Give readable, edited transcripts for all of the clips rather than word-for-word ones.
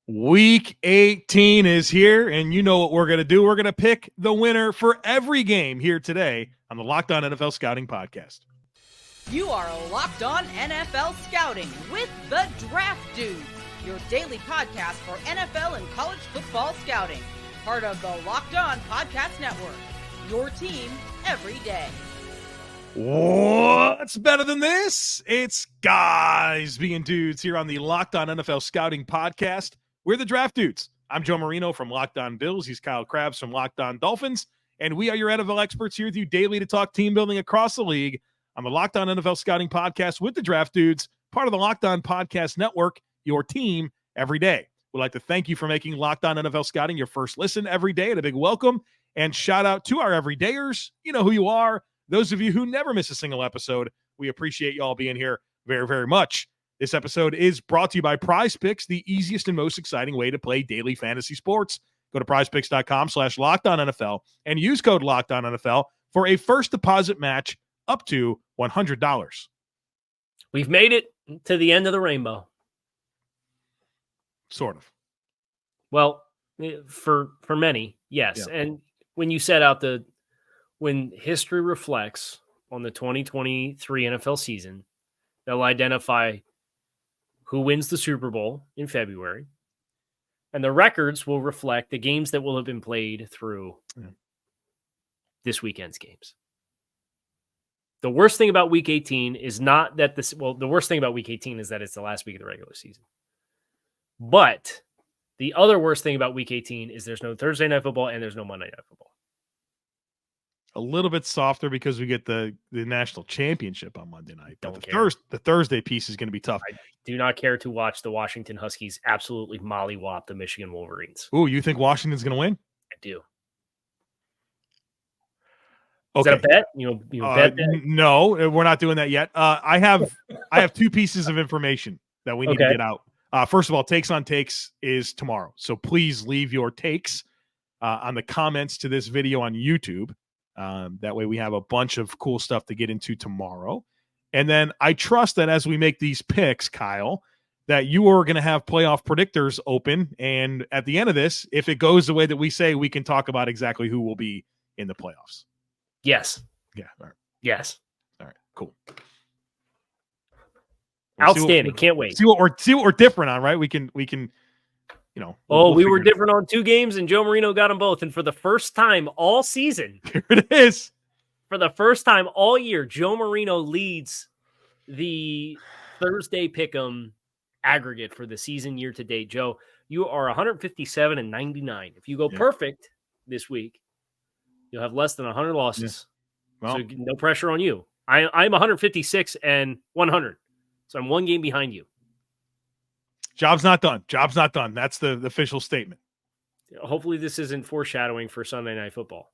Week 18 is here, and you know what we're going to do. We're going to pick the winner for every game here today on the Locked On NFL Scouting Podcast. You are Locked On NFL Scouting with the Draft Dudes, your daily podcast for NFL and college football scouting. Part of the Locked On Podcast Network, your team every day. What's better than this? It's guys being dudes here on the Locked On NFL Scouting Podcast. We're the Draft Dudes. I'm Joe Marino from Locked On Bills. He's Kyle Krabs from Locked On Dolphins. And we are your NFL experts here with you daily to talk team building across the league on the Locked On NFL Scouting Podcast with the Draft Dudes, part of the Locked On Podcast Network, your team every day. We'd like to thank you for making Locked On NFL Scouting your first listen every day, and a big welcome and shout out to our everydayers. You know who you are. Those of you who never miss a single episode, we appreciate you all being here very, very much. This episode is brought to you by Prize Picks, the easiest and most exciting way to play daily fantasy sports. Go to prizepicks.com/LockedOnNFL and use code LockedOnNFL for a first deposit match up to $100. We've made it to the end of the rainbow. Sort of. Well, for many, yes. Yeah. And when you set out when history reflects on the 2023 NFL season, they'll identify who wins the Super Bowl in February, and the records will reflect the games that will have been played through this weekend's games. The worst thing about Week 18 is not that the worst thing about Week 18 is that it's the last week of the regular season. But the other worst thing about Week 18 is there's no Thursday Night Football and there's no Monday Night Football. A little bit softer because we get the national championship on Monday night. But the Thursday piece is going to be tough. I do not care to watch the Washington Huskies absolutely mollywop the Michigan Wolverines. Ooh, you think Washington's going to win? I do. Okay. Is that a bet? You bet that? No, we're not doing that yet. I have two pieces of information that we need to get out. First of all, Takes on Takes is tomorrow. So please leave your takes on the comments to this video on YouTube. That way we have a bunch of cool stuff to get into tomorrow. And then I trust that as we make these picks, Kyle, that you are going to have playoff predictors open. And at the end of this, if it goes the way that we say, we can talk about exactly who will be in the playoffs. Yes. Yeah. All right. Yes. All right. Cool. Outstanding. Can't wait. See what we're different on, right? We can. We were different on two games, and Joe Marino got them both. And for the first time all season, here it is. For the first time all year, Joe Marino leads the Thursday Pick'em aggregate for the season year to date. Joe, you are 157-99. If you go perfect this week, you'll have less than 100 losses. Yeah. Well, so no pressure on you. I'm 156-100. So I'm one game behind you. Job's not done. That's the official statement. Hopefully this isn't foreshadowing for Sunday Night Football.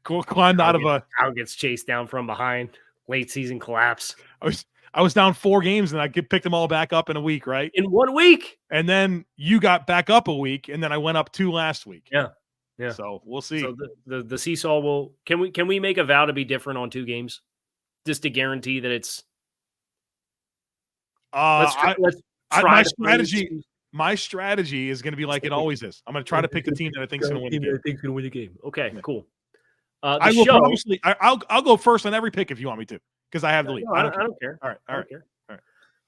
Climbed out of a... How gets chased down from behind. Late season collapse. I was down 4 games, and I picked them all back up in a week, right? In 1 week. And then you got back up a week, and then I went up 2 last week. Yeah. So we'll see. So the seesaw will... Can we make a vow to be different on 2 games? Just to guarantee that it's... let's try my strategy is going to be like it always is. I'm going to try to pick the team that I think is going to win the game. Okay, cool. I'll go first on every pick if you want me to, because I have the lead. No, I don't care. All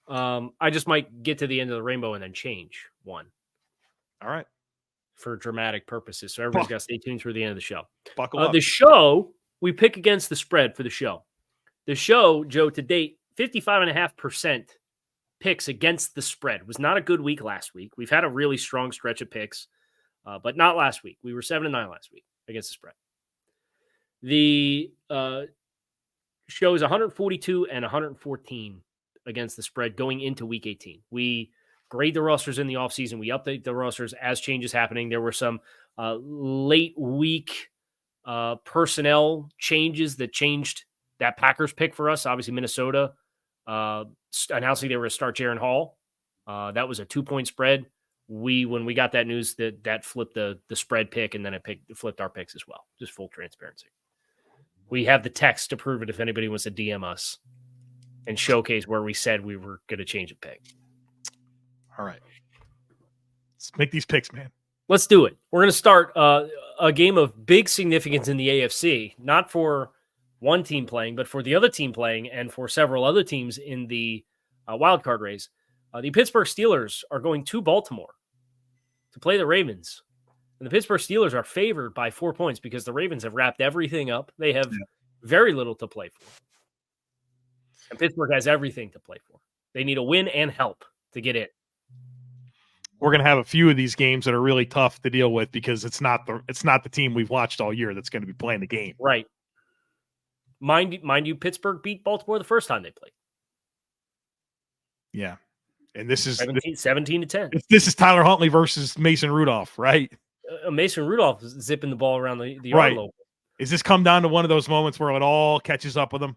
right. I just might get to the end of the rainbow and then change one. All right. For dramatic purposes. So everybody's got to stay tuned through the end of the show. Buckle up. The show, we pick against the spread for the show. The show, Joe, to date, 55.5% picks against the spread. It was not a good week last week. We've had a really strong stretch of picks, but not last week. We were 7-9 last week against the spread. The show is 142-114 against the spread going into Week 18. We grade the rosters in the offseason. We update the rosters as changes happening. There were some late week personnel changes that changed that Packers pick for us. Obviously, Minnesota announcing they were to start Jaron Hall. That was a 2-point spread. When we got that news, that flipped the spread pick, and then it flipped our picks as well. Just full transparency. We have the text to prove it if anybody wants to DM us and showcase where we said we were going to change a pick. All right. Let's make these picks, man. Let's do it. We're going to start a game of big significance in the AFC, not for one team playing, but for the other team playing and for several other teams in the wild card race. The Pittsburgh Steelers are going to Baltimore to play the Ravens. And the Pittsburgh Steelers are favored by 4 points because the Ravens have wrapped everything up. They have very little to play for. And Pittsburgh has everything to play for. They need a win and help to get in. We're going to have a few of these games that are really tough to deal with because it's not the team we've watched all year that's going to be playing the game. Right. Mind you, Pittsburgh beat Baltimore the first time they played. Yeah. And this is 17-10. This is Tyler Huntley versus Mason Rudolph, right? Mason Rudolph is zipping the ball around the yard right. local. Is this come down to one of those moments where it all catches up with him?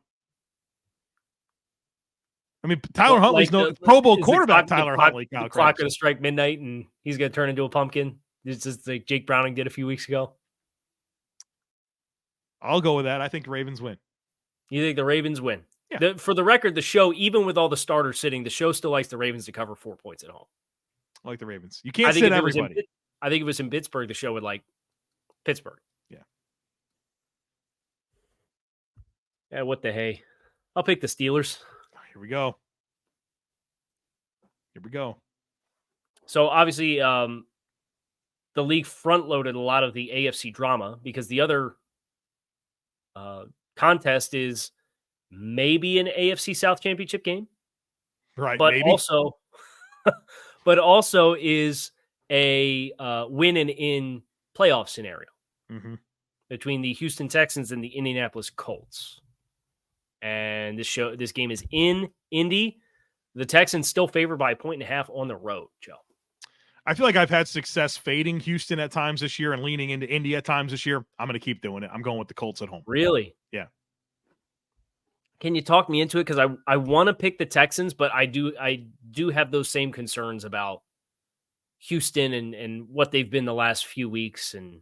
I mean, Tyler Huntley's no Pro Bowl quarterback. Tyler Huntley. The clock going to strike midnight, and he's going to turn into a pumpkin. It's just like Jake Browning did a few weeks ago. I'll go with that. I think the Ravens win. You think the Ravens win? Yeah. For the record, the show, even with all the starters sitting, the show still likes the Ravens to cover 4 points at home. I like the Ravens. You can't sit everybody. I think if it was in Pittsburgh, the show would like Pittsburgh. Yeah. Yeah, what the hey? I'll pick the Steelers. Here we go. So obviously, the league front-loaded a lot of the AFC drama because the other contest is maybe an AFC South championship game, right? But maybe. also is a win and in playoff scenario between the Houston Texans and the Indianapolis Colts. And this game is in Indy. The Texans still favored by 1.5 on the road, Joe. I feel like I've had success fading Houston at times this year and leaning into Indy at times this year. I'm going to keep doing it. I'm going with the Colts at home. Really? Yeah. Can you talk me into it? Because I want to pick the Texans, but I do have those same concerns about Houston and what they've been the last few weeks. And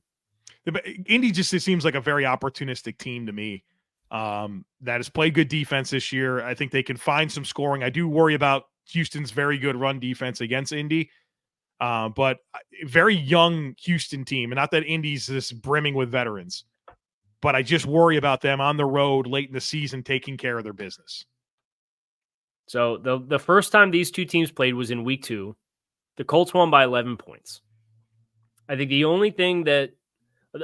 Indy just it seems like a very opportunistic team to me. That has played good defense this year. I think they can find some scoring. I do worry about Houston's very good run defense against Indy, but a very young Houston team. And not that Indy's this brimming with veterans, but I just worry about them on the road late in the season taking care of their business. So the first time these two teams played was in week 2. The Colts won by 11 points. I think the only thing that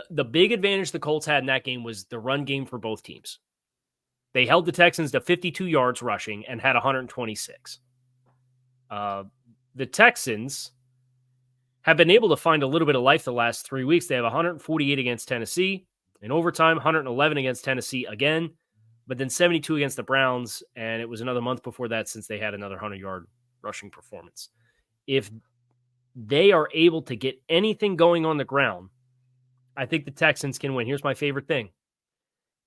the big advantage the Colts had in that game was the run game for both teams. They held the Texans to 52 yards rushing and had 126. The Texans have been able to find a little bit of life the last 3 weeks. They have 148 against Tennessee. In overtime, 111 against Tennessee again, but then 72 against the Browns, and it was another month before that since they had another 100-yard rushing performance. If they are able to get anything going on the ground, I think the Texans can win. Here's my favorite thing.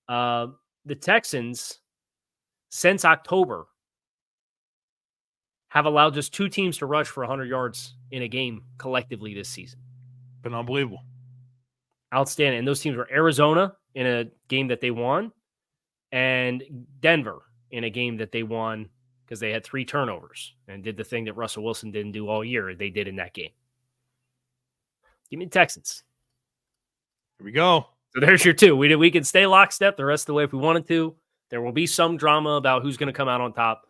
The Texans, since October, have allowed just 2 teams to rush for 100 yards in a game collectively this season. Been unbelievable. Outstanding. And those teams were Arizona in a game that they won and Denver in a game that they won because they had 3 turnovers and did the thing that Russell Wilson didn't do all year. They did in that game. Give me the Texans. Here we go. So there's your 2. We can stay lockstep the rest of the way if we wanted to. There will be some drama about who's going to come out on top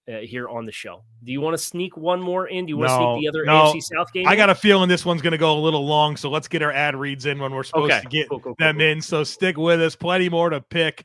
here on the show. Do you want to sneak one more in? Do you want to sneak the other AFC South game? I got a feeling this one's going to go a little long, so let's get our ad reads in when we're supposed to get them in. So stick with us. Plenty more to pick.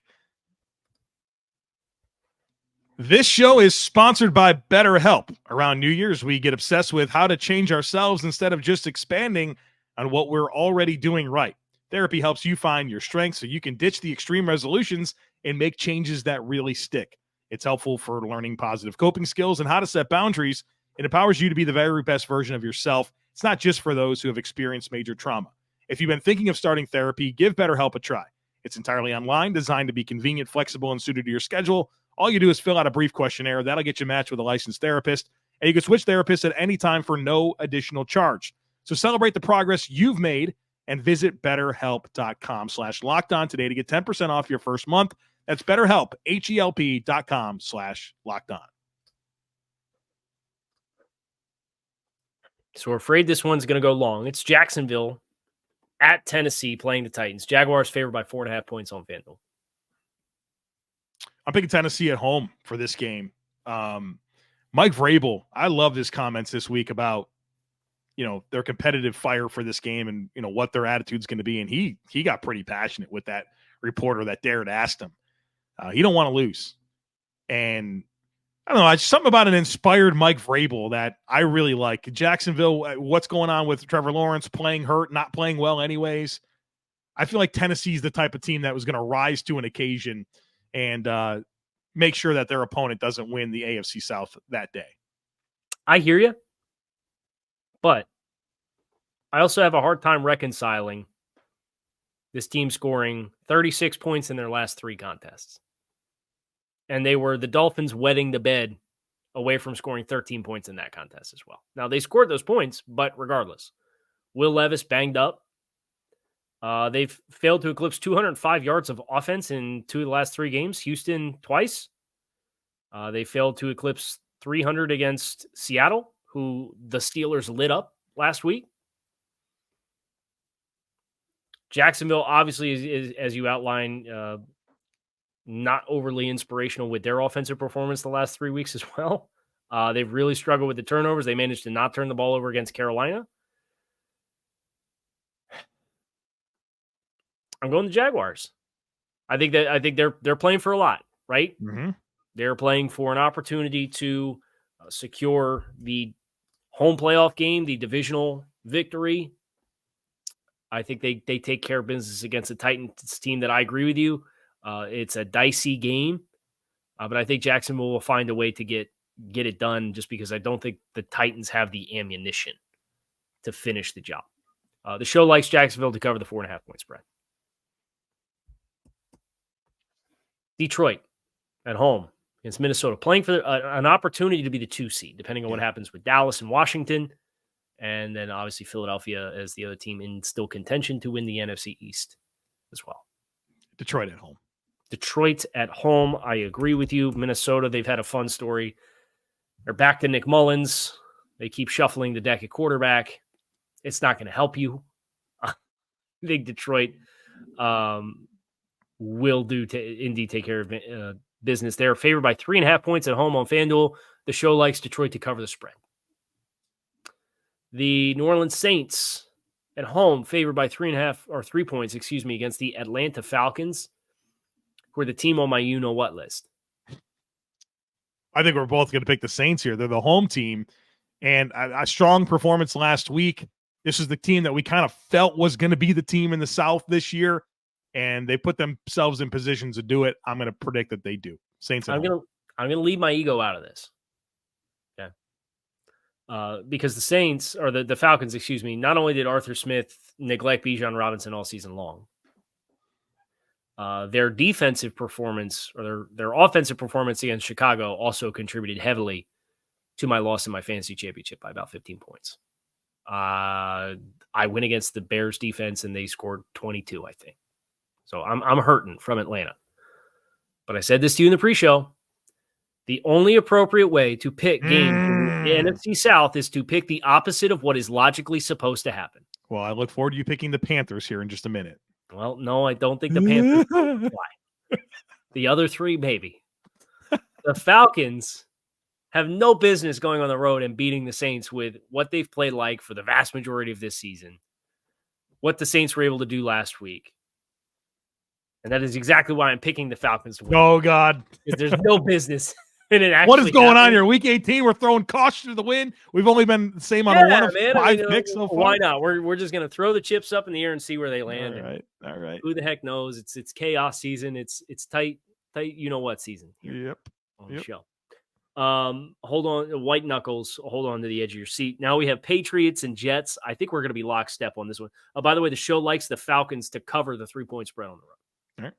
This show is sponsored by BetterHelp. Around New Year's, we get obsessed with how to change ourselves instead of just expanding on what we're already doing right. Therapy helps you find your strengths so you can ditch the extreme resolutions and make changes that really stick. It's helpful for learning positive coping skills and how to set boundaries. It empowers you to be the very best version of yourself. It's not just for those who have experienced major trauma. If you've been thinking of starting therapy, give BetterHelp a try. It's entirely online, designed to be convenient, flexible, and suited to your schedule. All you do is fill out a brief questionnaire. That'll get you matched with a licensed therapist, and you can switch therapists at any time for no additional charge. So celebrate the progress you've made and visit BetterHelp.com/LockedOn today to get 10% off your first month. That's BetterHelp, HELP.com/LockedOn. So we're afraid this one's going to go long. It's Jacksonville at Tennessee playing the Titans. Jaguars favored by 4.5 points on FanDuel. I'm picking Tennessee at home for this game. Mike Vrabel, I love his comments this week about, their competitive fire for this game and, what their attitude's going to be. And he got pretty passionate with that reporter that dared ask him. He don't want to lose. And I don't know, it's something about an inspired Mike Vrabel that I really like. Jacksonville, what's going on with Trevor Lawrence playing hurt, not playing well anyways. I feel like Tennessee's the type of team that was going to rise to an occasion and make sure that their opponent doesn't win the AFC South that day. I hear you, but I also have a hard time reconciling this team scoring 36 points in their last 3 contests. And they were the Dolphins wetting the bed away from scoring 13 points in that contest as well. Now, they scored those points, but regardless, Will Levis banged up. They've failed to eclipse 205 yards of offense in 2 of the last 3 games. Houston twice. They failed to eclipse 300 against Seattle, who the Steelers lit up last week. Jacksonville, obviously, is as you outlined, not overly inspirational with their offensive performance the last 3 weeks as well. They've really struggled with the turnovers. They managed to not turn the ball over against Carolina. I'm going to Jaguars. I think they're playing for a lot, right? Mm-hmm. They're playing for an opportunity to secure the home playoff game, the divisional victory. I think they take care of business against a Titans team that I agree with you. It's a dicey game, but I think Jacksonville will find a way to get it done just because I don't think the Titans have the ammunition to finish the job. The show likes Jacksonville to cover the 4.5 point spread. Detroit at home against Minnesota, playing for an opportunity to be the 2 seed, depending on what happens with Dallas and Washington. And then obviously Philadelphia as the other team in still contention to win the NFC East as well. Detroit at home. Detroit at home. I agree with you. Minnesota, they've had a fun story. They're back to Nick Mullins. They keep shuffling the deck at quarterback. It's not going to help you. I think Detroit will indeed take care of business. They're favored by 3.5 points at home on FanDuel. The show likes Detroit to cover the spread. The New Orleans Saints at home favored by 3 points, against the Atlanta Falcons, who are the team on my you-know-what list. I think we're both going to pick the Saints here. They're the home team, and a strong performance last week. This is the team that we kind of felt was going to be the team in the South this year, and they put themselves in positions to do it. I'm going to predict that they do. Saints at home. I'm going to leave my ego out of this. Because the Saints, or the Falcons, not only did Arthur Smith neglect Bijan Robinson all season long, their defensive performance or their offensive performance against Chicago also contributed heavily to my loss in my fantasy championship by about 15 points. I went against the Bears defense and they scored 22, I think. So I'm hurting from Atlanta. But I said this to you in the pre-show. The only appropriate way to pick games in the NFC South is to pick the opposite of what is logically supposed to happen. Well, I look forward to you picking the Panthers here in just a minute. Well, no, I don't think the Panthers will fly. The other 3, maybe. The Falcons have no business going on the road and beating the Saints with what they've played like for the vast majority of this season, what the Saints were able to do last week. And that is exactly why I'm picking the Falcons to win. Oh, God. There's no business. What is going on here? Week 18, we're throwing caution to the wind. We've only been the same on one of 5 picks so far. Why not? We're just going to throw the chips up in the air and see where they land. All right. Who the heck knows? It's chaos season. It's tight. You know what season? Yep. On the show. Hold on, white knuckles. Hold on to the edge of your seat. Now we have Patriots and Jets. I think we're going to be lockstep on this one. By the way, the show likes the Falcons to cover the 3-point spread on the road. All right.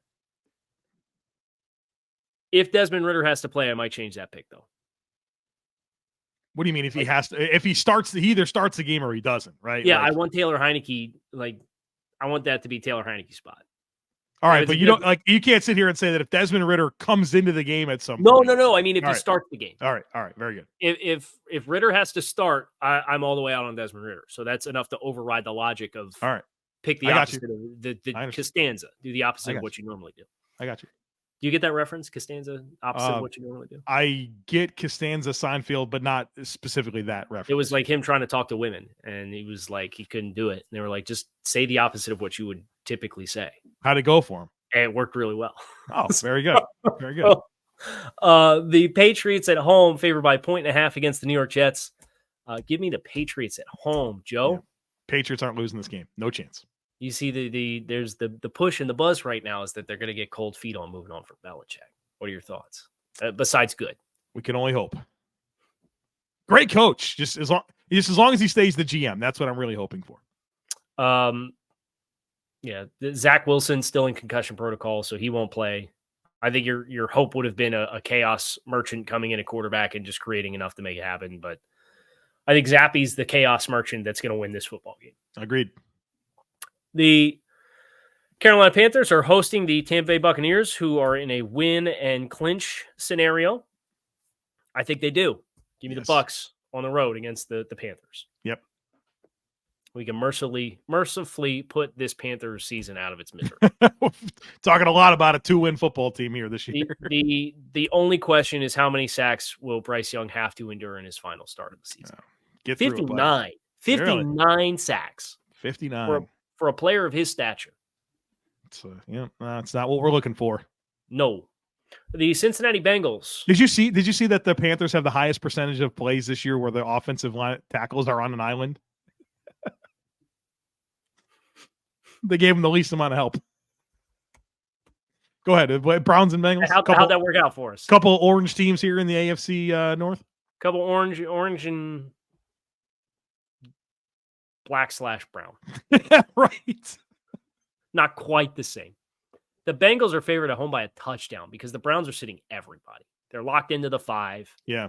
If Desmond Ridder has to play, I might change that pick, though. What do you mean if he has to? If he starts, he either starts the game or he doesn't, right? Yeah, I want Taylor Heineke. I want that to be Taylor Heineke's spot. All right, but you can't sit here and say that if Desmond Ridder comes into the game at some point. No. I mean, if he starts the game. All right, very good. If Ridder has to start, I'm all the way out on Desmond Ridder. So that's enough to override the logic of pick the opposite of the Costanza. Do the opposite of what you normally do. I got you. Do you get that reference, Costanza? Opposite of what you normally do? I get Costanza, Seinfeld, but not specifically that reference. It was like him trying to talk to women, and he was like, he couldn't do it. And they were like, just say the opposite of what you would typically say. How'd it go for him? And it worked really well. Oh, very good. Very good. The Patriots at home, favored by 1.5 against the New York Jets. Give me the Patriots at home, Joe. Yeah. Patriots aren't losing this game. No chance. You see there's the push and the buzz right now is that they're going to get cold feet on moving on from Belichick. What are your thoughts? Besides good. We can only hope. Great coach. Just as long as he stays the GM, that's what I'm really hoping for. Yeah, Zach Wilson still in concussion protocol, so he won't play. I think your hope would have been a chaos merchant coming in at quarterback and just creating enough to make it happen. But I think Zappy's the chaos merchant that's going to win this football game. Agreed. The Carolina Panthers are hosting the Tampa Bay Buccaneers, who are in a win and clinch scenario. I think they do. Give me the Bucs on the road against the Panthers. Yep. We can mercifully put this Panthers season out of its misery. Talking a lot about a 2-win football team here this year. The only question is how many sacks will Bryce Young have to endure in his final start of the season? Get 59. 59 sacks. 59. For a player of his stature. It's not what we're looking for. No. The Cincinnati Bengals. Did you see that the Panthers have the highest percentage of plays this year where the offensive line tackles are on an island? They gave them the least amount of help. Go ahead. Browns and Bengals. How'd that work out for us? Couple orange teams here in the AFC North. Couple orange and black/brown. Right. Not quite the same. The Bengals are favored at home by a touchdown because the Browns are sitting everybody. They're locked into the 5. Yeah.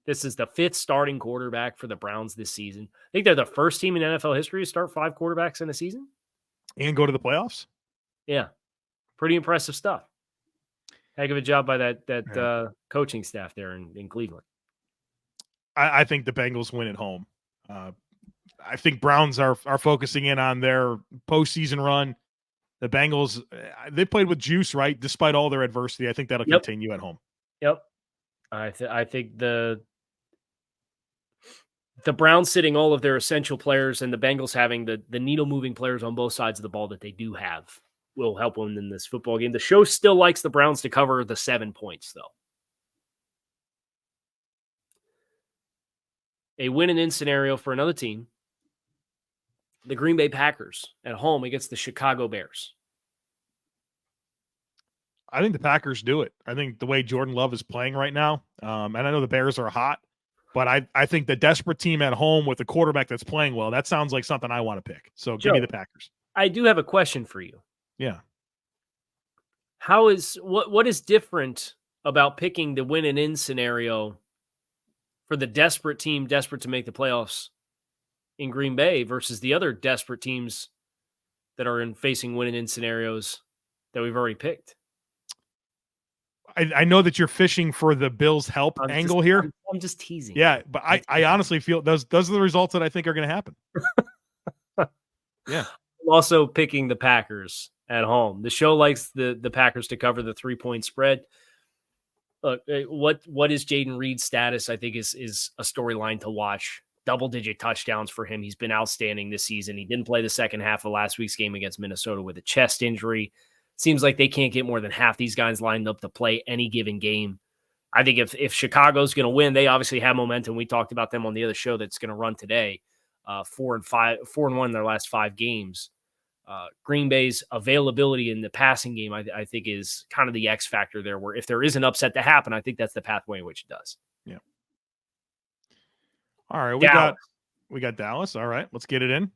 This is the 5th starting quarterback for the Browns this season. I think they're the first team in NFL history to start 5 quarterbacks in a season. And go to the playoffs? Yeah. Pretty impressive stuff. Heck of a job by that coaching staff there in Cleveland. I think the Bengals win at home. I think Browns are focusing in on their postseason run. The Bengals, they played with juice, right? Despite all their adversity, I think that'll continue at home. Yep. I think the Browns sitting all of their essential players and the Bengals having the needle-moving players on both sides of the ball that they do have will help them in this football game. The show still likes the Browns to cover the 7 points, though. A win-and-in scenario for another team. The Green Bay Packers at home against the Chicago Bears. I think the Packers do it. I think the way Jordan Love is playing right now, and I know the Bears are hot, but I think the desperate team at home with a quarterback that's playing well, that sounds like something I want to pick. So give me the Packers. I do have a question for you. Yeah. What is different about picking the win-and-in scenario for the desperate team desperate to make the playoffs in Green Bay versus the other desperate teams that are facing win-and-in scenarios that we've already picked? I know that you're fishing for the Bills' help angle here. I'm just teasing. Yeah, but I honestly feel those are the results that I think are going to happen. Yeah. I'm also picking the Packers at home. The show likes the Packers to cover the 3-point spread. Look, what is Jaden Reed's status? I think is a storyline to watch. Double-digit touchdowns for him. He's been outstanding this season. He didn't play the second half of last week's game against Minnesota with a chest injury. Seems like they can't get more than half these guys lined up to play any given game. I think if Chicago's going to win, they obviously have momentum. We talked about them on the other show that's going to run today. 4-1 in their last 5 games. Green Bay's availability in the passing game, I think, is kind of the X factor there, where if there is an upset to happen, I think that's the pathway in which it does. Yeah. All right, we got Dallas. All right, let's get it in.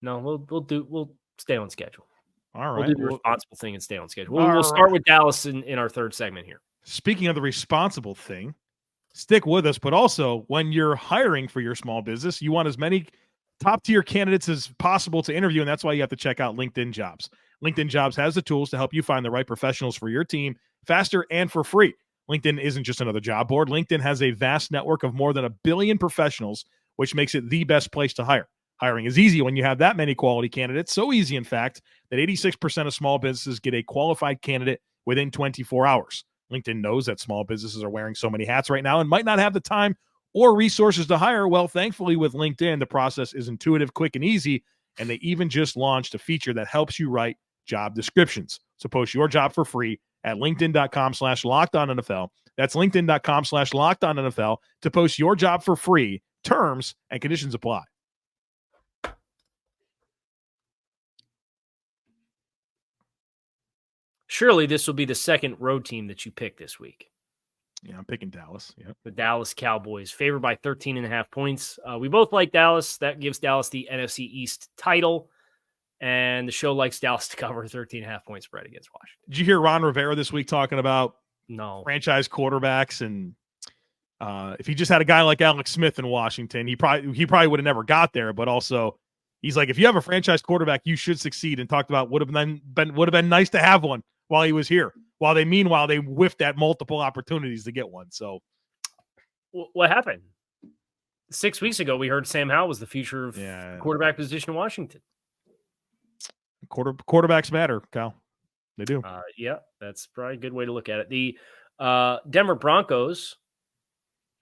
No, we'll stay on schedule. All right. We'll do the responsible thing and stay on schedule. We'll start with Dallas in our third segment here. Speaking of the responsible thing, stick with us, but also when you're hiring for your small business, you want as many top tier candidates as possible to interview, and that's why you have to check out LinkedIn Jobs. LinkedIn Jobs has the tools to help you find the right professionals for your team faster and for free. LinkedIn isn't just another job board. LinkedIn has a vast network of more than 1 billion professionals, which makes it the best place to hire. Hiring is easy when you have that many quality candidates. So easy, in fact, that 86% of small businesses get a qualified candidate within 24 hours. LinkedIn knows that small businesses are wearing so many hats right now and might not have the time or resources to hire. Well, thankfully, with LinkedIn, the process is intuitive, quick, and easy, and they even just launched a feature that helps you write job descriptions. So post your job for free at linkedin.com/LockedOnNFL. That's linkedin.com/LockedOnNFL to post your job for free. Terms and conditions apply. Surely this will be the second road team that you pick this week. Yeah, I'm picking Dallas. Yep. The Dallas Cowboys, favored by 13.5 points. We both like Dallas. That gives Dallas the NFC East title. And the show likes Dallas to cover 13.5 point spread against Washington. Did you hear Ron Rivera this week talking about franchise quarterbacks? And if he just had a guy like Alex Smith in Washington, he probably would have never got there. But also, he's like, if you have a franchise quarterback, you should succeed. And talked about would have been nice to have one while he was here. Meanwhile they whiffed at multiple opportunities to get one. So, what happened? 6 weeks ago, we heard Sam Howell was the future of quarterback position in Washington. Quarterbacks matter, Kyle. They do. Yeah, that's probably a good way to look at it. The Denver Broncos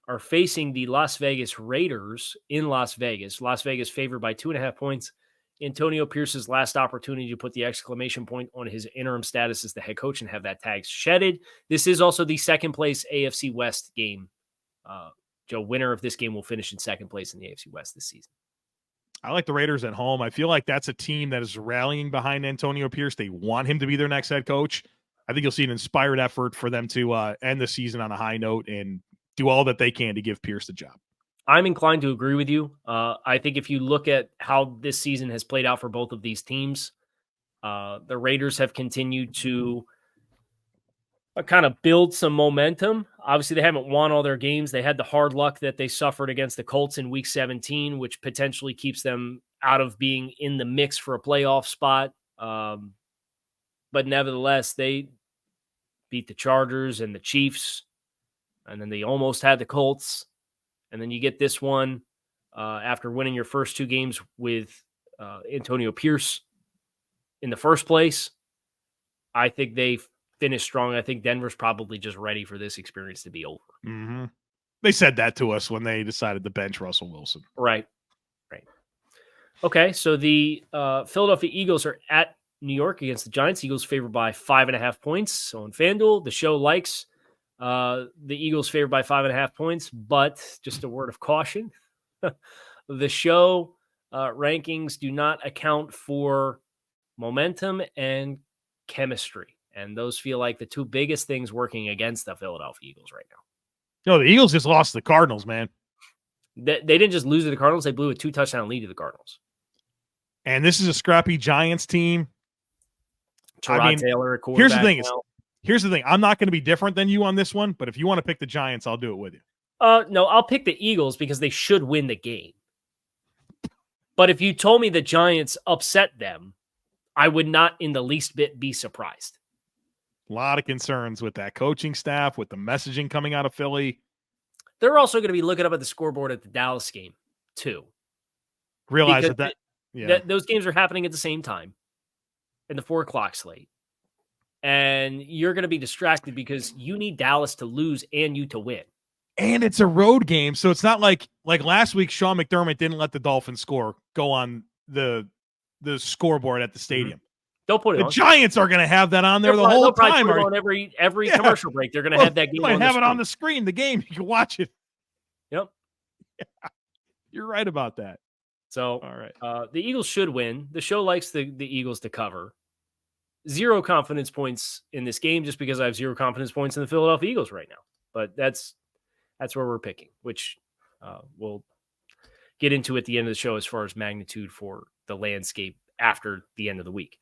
are facing the Las Vegas Raiders in Las Vegas. Las Vegas favored by 2.5 points. Antonio Pierce's last opportunity to put the exclamation point on his interim status as the head coach and have that tag shedded. This is also the second place AFC West game. Joe, winner of this game will finish in second place in the AFC West this season. I like the Raiders at home. I feel like that's a team that is rallying behind Antonio Pierce. They want him to be their next head coach. I think you'll see an inspired effort for them to end the season on a high note and do all that they can to give Pierce the job. I'm inclined to agree with you. I think if you look at how this season has played out for both of these teams, the Raiders have continued to kind of build some momentum. Obviously, they haven't won all their games. They had the hard luck that they suffered against the Colts in Week 17, which potentially keeps them out of being in the mix for a playoff spot. But nevertheless, they beat the Chargers and the Chiefs, and then they almost had the Colts. And then you get this one after winning your first two games with Antonio Pierce in the first place. I think they finished strong. I think Denver's probably just ready for this experience to be over. Mm-hmm. They said that to us when they decided to bench Russell Wilson. Right. Okay, so the Philadelphia Eagles are at New York against the Giants. Eagles favored by 5.5 points. So on FanDuel, the show likes the Eagles favored by 5.5 points, but just a word of caution. The show rankings do not account for momentum and chemistry. And those feel like the two biggest things working against the Philadelphia Eagles right now. No, the Eagles just lost to the Cardinals, man. They didn't just lose to the Cardinals. They blew a 2-touchdown lead to the Cardinals. And this is a scrappy Giants team. Taylor, Here's the thing. I'm not going to be different than you on this one, but if you want to pick the Giants, I'll do it with you. No, I'll pick the Eagles because they should win the game. But if you told me the Giants upset them, I would not in the least bit be surprised. A lot of concerns with that coaching staff, with the messaging coming out of Philly. They're also going to be looking up at the scoreboard at the Dallas game, too. Realize because those games are happening at the same time in the 4 o'clock slate. And you're going to be distracted because you need Dallas to lose and you to win. And it's a road game, so it's not like last week Sean McDermott didn't let the Dolphins go on the scoreboard at the stadium. They'll put it on. The Giants are going to have that on there the whole time. Put it on every commercial break. They're going to have that game on the screen. Have it on the screen, the game. You can watch it. Yep. Yeah, you're right about that. So, all right. The Eagles should win. The show likes the Eagles to cover. 0 confidence points in this game just because I have 0 confidence points in the Philadelphia Eagles right now. But that's where we're picking, which we'll get into at the end of the show as far as magnitude for the landscape after the end of the week.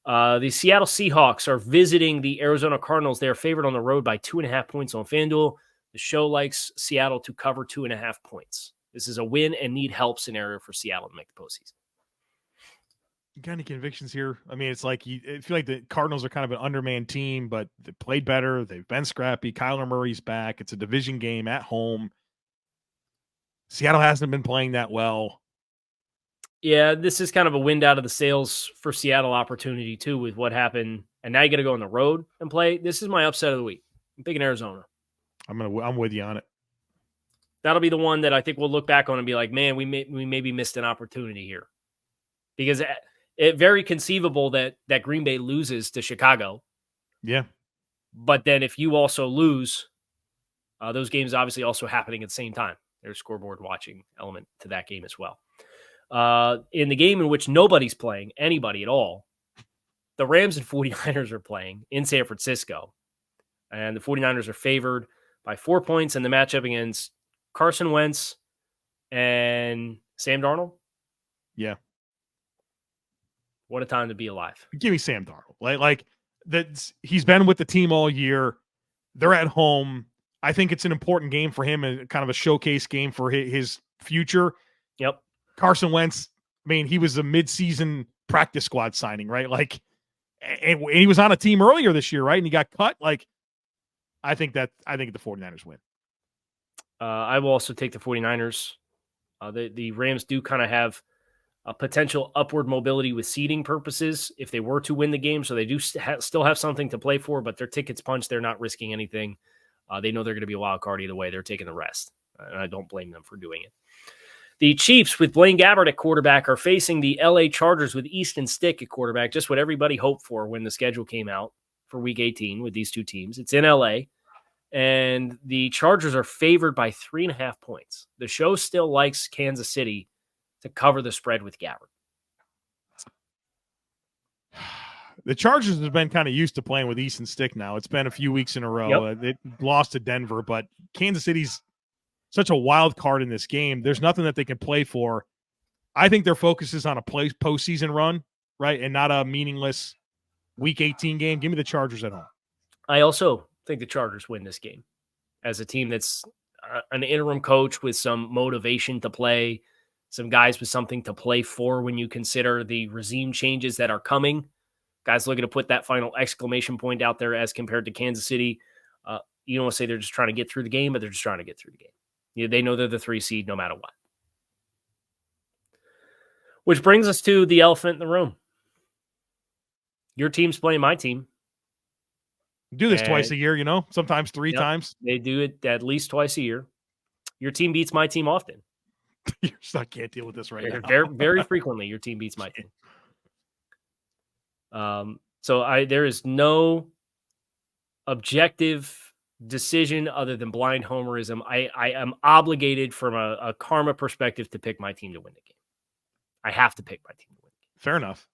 The Seattle Seahawks are visiting the Arizona Cardinals. They are favored on the road by 2.5 points on FanDuel. The show likes Seattle to cover 2.5 points. This is a win and need help scenario for Seattle to make the postseason. You got any convictions here? I mean, it's like I feel like the Cardinals are kind of an undermanned team, but they played better. They've been scrappy. Kyler Murray's back. It's a division game at home. Seattle hasn't been playing that well. Yeah, this is kind of a wind out of the sails for Seattle opportunity, too, with what happened. And now you got to go on the road and play. This is my upset of the week. I'm picking Arizona. I'm with you on it. That'll be the one that I think we'll look back on and be like, man, we maybe missed an opportunity here. Because it's very conceivable that Green Bay loses to Chicago. Yeah. But then if you also lose, those games obviously also happening at the same time. There's scoreboard watching element to that game as well. In the game in which nobody's playing, anybody at all, the Rams and 49ers are playing in San Francisco. And the 49ers are favored by 4 points in the matchup against Carson Wentz and Sam Darnold. Yeah. What a time to be alive. Give me Sam Darnold. Like that, he's been with the team all year. They're at home. I think it's an important game for him and kind of a showcase game for his future. Yep. Carson Wentz, I mean, he was a midseason practice squad signing, right? Like, and he was on a team earlier this year, right? And he got cut. Like, I think the 49ers win. I will also take the 49ers. The Rams do kind of have a potential upward mobility with seeding purposes if they were to win the game. So they do still have something to play for, but their ticket's punched. They're not risking anything. They know they're going to be a wild card either way. They're taking the rest, and I don't blame them for doing it. The Chiefs with Blaine Gabbert at quarterback are facing the LA Chargers with Easton Stick at quarterback, just what everybody hoped for when the schedule came out for Week 18 with these two teams. It's in LA, and the Chargers are favored by 3.5 points. The show still likes Kansas City to cover the spread with Gabbert. The Chargers have been kind of used to playing with Easton Stick now. It's been a few weeks in a row. Yep. They lost to Denver, but Kansas City's such a wild card in this game. There's nothing that they can play for. I think their focus is on a postseason run, right, and not a meaningless Week 18 game. Give me the Chargers at home. I also think the Chargers win this game as a team that's an interim coach with some motivation to play, some guys with something to play for when you consider the regime changes that are coming. Guys looking to put that final exclamation point out there as compared to Kansas City. You don't want to say they're just trying to get through the game, but they're just trying to get through the game. Yeah, they know they're the 3 seed no matter what. Which brings us to the elephant in the room. Your team's playing my team. Do this twice a year, sometimes 3 times. They do it at least twice a year. Your team beats my team often. I can't deal with this right now. Very, very frequently, your team beats my team. So there is no objective decision other than blind homerism. I am obligated from a karma perspective to pick my team to win the game. I have to pick my team to win the game. Fair enough.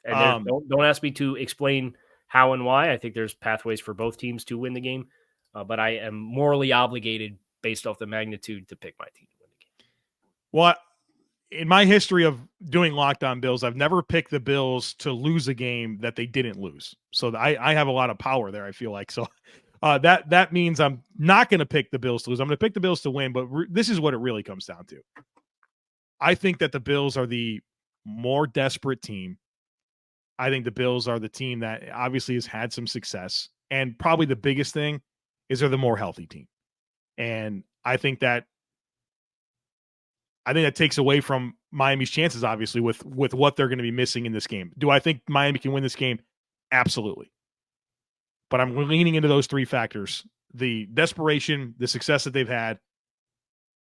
And don't ask me to explain how and why. I think there's pathways for both teams to win the game, but I am morally obligated based off the magnitude to pick my team to win the game. Well, in my history of doing Locked On Bills, I've never picked the Bills to lose a game that they didn't lose. So I have a lot of power there, I feel like. So that means I'm not going to pick the Bills to lose. I'm going to pick the Bills to win, but this is what it really comes down to. I think that the Bills are the more desperate team. I think the Bills are the team that obviously has had some success. And probably the biggest thing is they're the more healthy team. And I think that takes away from Miami's chances, obviously, with what they're going to be missing in this game. Do I think Miami can win this game? Absolutely. But I'm leaning into those 3 factors: the desperation, the success that they've had,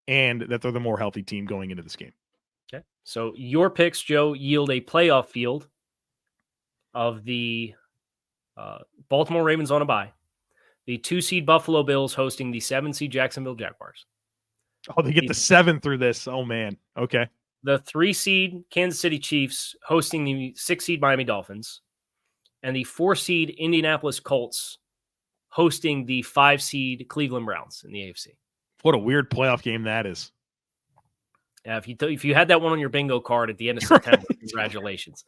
and that they're the more healthy team going into this game. Okay. So your picks, Joe, yield a playoff field of the Baltimore Ravens on a bye, the 2-seed Buffalo Bills hosting the 7-seed Jacksonville Jaguars. Oh, they get the 7 through this. Oh, man. Okay. The 3-seed Kansas City Chiefs hosting the 6-seed Miami Dolphins, and the 4-seed Indianapolis Colts hosting the 5-seed Cleveland Browns in the AFC. What a weird playoff game that is. Yeah, if you had that one on your bingo card at the end of September, congratulations.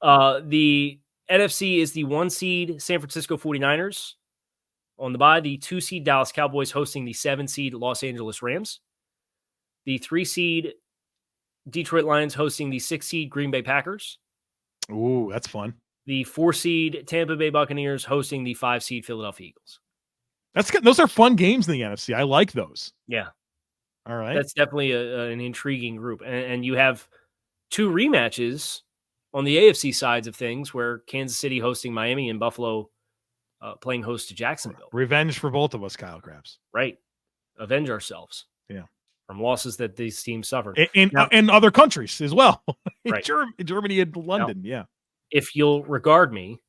The NFC is the 1-seed San Francisco 49ers on the bye, the 2-seed Dallas Cowboys hosting the 7-seed Los Angeles Rams. The 3 seed Detroit Lions hosting the 6 seed Green Bay Packers. Ooh, that's fun. The 4 seed Tampa Bay Buccaneers hosting the 5 seed Philadelphia Eagles. That's good. Those are fun games in the NFC. I like those. Yeah. All right. That's definitely an intriguing group. And you have 2 rematches on the AFC sides of things where Kansas City hosting Miami and Buffalo playing host to Jacksonville. Revenge for both of us, Kyle Krabs. Right. Avenge ourselves. Yeah. From losses that these teams suffered. In other countries as well. Right. Germany and London. Now, yeah. If you'll regard me,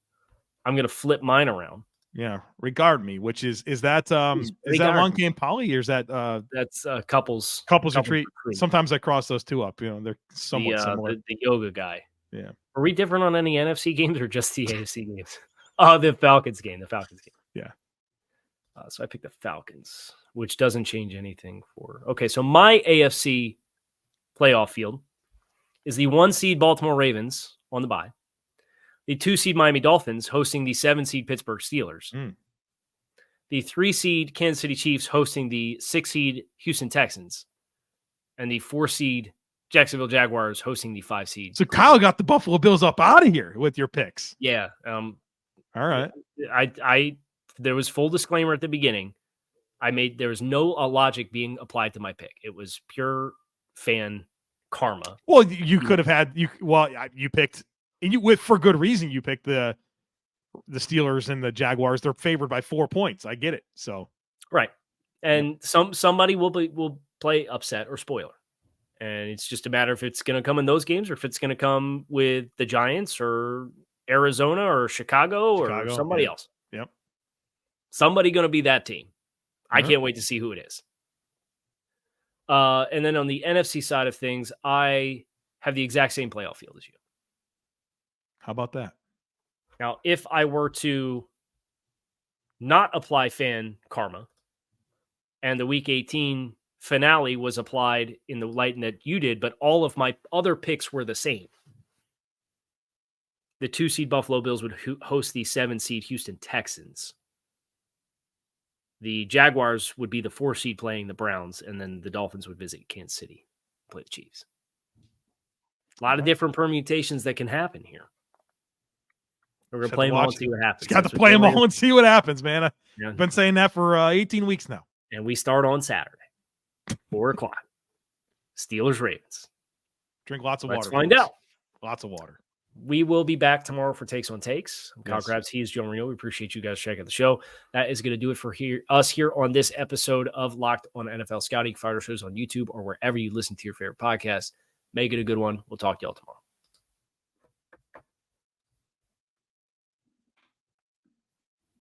I'm going to flip mine around. Yeah. Regard me, which is that long game poly or is that that's couples retreat? Sometimes I cross those two up. They're somewhat similar. The yoga guy. Yeah. Are we different on any NFC games or just the AFC games? Oh, the Falcons game. Yeah. So I picked the Falcons, which doesn't change anything for. Okay, so my AFC playoff field is the 1 seed Baltimore Ravens on the bye, the 2 seed Miami Dolphins hosting the 7 seed Pittsburgh Steelers, the 3 seed Kansas City Chiefs hosting the 6 seed Houston Texans, and the 4 seed Jacksonville Jaguars hosting the 5 seed. So Kyle got the Buffalo Bills up out of here with your picks. Yeah. All right. There was full disclaimer at the beginning. There was no logic being applied to my pick. It was pure fan karma. Well, you could have had you picked and for good reason. You picked the Steelers and the Jaguars. They're favored by 4 points. I get it. So right, and somebody will play upset or spoiler, and it's just a matter if it's going to come in those games or if it's going to come with the Giants or Arizona or Chicago or somebody else. Yep. Somebody going to be that team. I can't wait to see who it is. And then on the NFC side of things, I have the exact same playoff field as you. How about that? Now, if I were to not apply fan karma and the Week 18 finale was applied in the light that you did, but all of my other picks were the same. The 2 seed Buffalo Bills would host the 7 seed Houston Texans. The Jaguars would be the 4 seed playing the Browns, and then the Dolphins would visit Kansas City, play the Chiefs. A lot of different permutations that can happen here. We're going to play them all and see what happens. Got to play them all and see what happens, man. I've been saying that for 18 weeks now. And we start on Saturday, 4 o'clock. Steelers, Ravens. Drink lots of water. Let's find out. Lots of water. We will be back tomorrow for Takes on Takes. I'm Kyle Krabs. He is Joe Marino. We appreciate you guys checking out the show. That is going to do it for us here on this episode of Locked on NFL Scouting. Find our shows on YouTube or wherever you listen to your favorite podcast. Make it a good one. We'll talk to y'all tomorrow.